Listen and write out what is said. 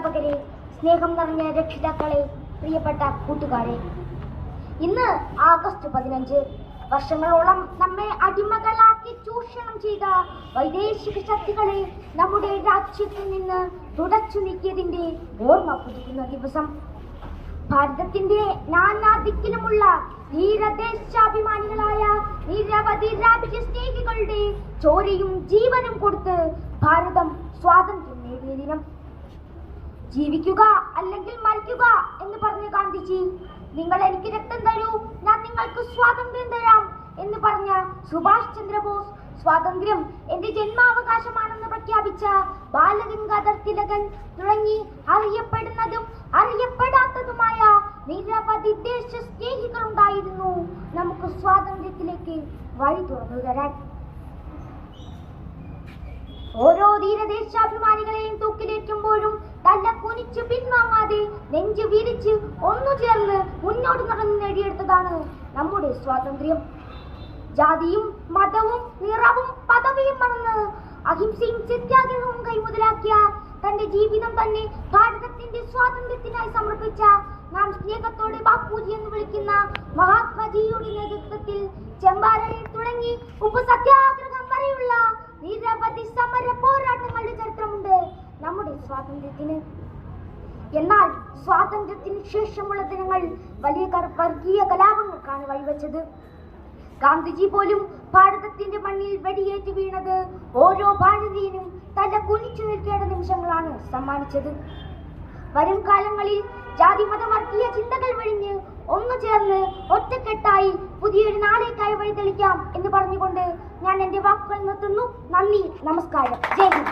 അധ്യാപകരെ, സ്നേഹം നിറഞ്ഞ രക്ഷിതാക്കളെ, പ്രിയപ്പെട്ട കൂട്ടുകാരെ, ഇന്ന് ആഗസ്റ്റ് 15. വർഷങ്ങളോളം നമ്മെ അടിമകളാക്കി ചൂഷണം ചെയ്ത വൈദേശിക ശക്തികളെ നമ്മുടെ രാജ്യത്തിൽ നിന്ന് തുടച്ചു നീക്കിയതിന്റെ ഓർമ്മ പുതുക്കുന്ന ദിവസം. ഭാരതത്തിന്റെ നാനാദിക്കിലുമുള്ള ധീരദേശാഭിമാനികളായ നിരവധി രാജ്യസ്നേഹികളുടെ ചോരയും ജീവനും കൊടുത്ത് ഭാരതം സ്വാതന്ത്ര്യം നേടിയ ദിനം. ജീവിക്കുക അല്ലെങ്കിൽ മരിക്കുക എന്ന് പറഞ്ഞ ഗാന്ധിജി, നിങ്ങൾ എനിക്ക് രക്തം തരൂ, ഞാൻ നിങ്ങൾക്ക് സ്വാതന്ത്ര്യം തരാം എന്ന് പറഞ്ഞ സുഭാഷ് ചന്ദ്രബോസ്, സ്വാതന്ത്ര്യം എന്റെ ജന്മാവകാശമാണെന്ന് പ്രഖ്യാപിച്ച ബാലഗംഗാധർ തിലകൻ തുടങ്ങി അറിയപ്പെടുന്നതും അറിയപ്പെടാത്തതുമായ നിരവധി ദേശസ്നേഹികൾ ഉണ്ടായിരുന്നു നമുക്ക് സ്വാതന്ത്ര്യത്തിലേക്ക് വഴി തുറന്നു തരാൻ. ഓരോ ധീരദേശാഭിമാനികളെയും തൂക്കിലേറ്റുമ്പോഴും തല കുനിച്ചു പിൻവാങ്ങാതെ നെഞ്ചു വിരിച്ച് ഒന്നു ചേർന്ന് മുന്നോട്ട് നടന്ന് നേടിയെടുത്തതാണ് നമ്മുടെ സ്വാതന്ത്ര്യം. ജാതിയും മതവും നിറവും പദവിയും മറന്ന് അഹിംസയും സത്യാഗ്രഹവും കൈമുതലാക്കിയ തന്റെ ജീവിതം തന്നെ ഭാരതത്തിന്റെ സ്വാതന്ത്ര്യത്തിനായി സമർപ്പിച്ച നാം സ്നേഹത്തോടെ ബാപ്പുജി എന്ന് വിളിക്കുന്ന മഹാത്മജിയുടെ നേതൃത്വത്തിൽ ചമ്പാരനിൽ തുടങ്ങി ഉപ്പു സത്യാഗ്രഹം വരെയുള്ള നിരവധി സമര പോരാട്ടങ്ങളുടെ ചരിത്രമുണ്ട് നമ്മുടെ സ്വാതന്ത്ര്യത്തിന്. എന്നാൽ സ്വാതന്ത്ര്യത്തിന് ശേഷമുള്ള ദിനങ്ങൾ വലിയ വർഗീയ കലാപങ്ങൾക്കാണ് വഴിവെച്ചത്. ഗാന്ധിജി പോലും ഭാരതത്തിന്റെ മണ്ണിൽ വെടിയേറ്റ് വീണത് ഓരോ ഭാരതീയനും തല കുനിച്ചു നിൽക്കേണ്ട നിമിഷങ്ങളാണ് സമ്മാനിച്ചത്. വരും കാലങ്ങളിൽ ജാതി മത വർഗീയ ചിന്തകൾ വെടിഞ്ഞ് ഒന്നു ചേർന്ന് ഒറ്റക്കെട്ടായി പുതിയൊരു നാളേക്കായി വഴിതെളിക്കാം എന്ന് പറഞ്ഞുകൊണ്ട് ഞാൻ എന്റെ വാക്കുകൾ നിർത്തുന്നു. നന്ദി, നമസ്കാരം, ജയ് ഹിന്ദ്.